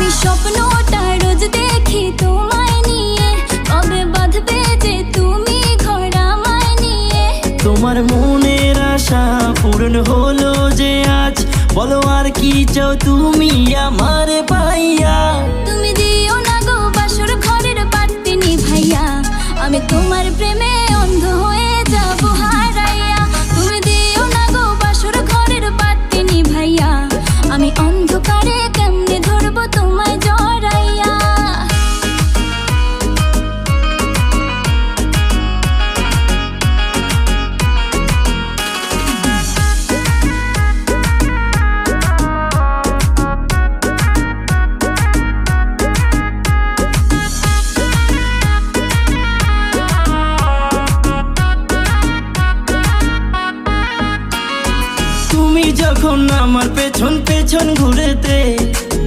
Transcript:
আমি স্বপ্নটা রোজ দেখি তোমায় নিয়ে, কবে বাঁধবে যে তুমি ঘর আমায় নিয়ে। তোমার মনের আশা পূরণ হলো যে আজ, বলো আর কি চাও তুমি আমার পাইয়া। তুমি দিও না গো বাসর ঘরের বাতি নিভাইয়া, আমি তোমার প্রেমে অন্ধ হয়ে যাব হারাইয়া। তুমি দিও না গো বাসর ঘরের বাতি নিভাইয়া, আমি অন্ধকারে কেমনে ধরবো তোমায় জড়াইয়া। তুমি যখন আমার পেছন পেছন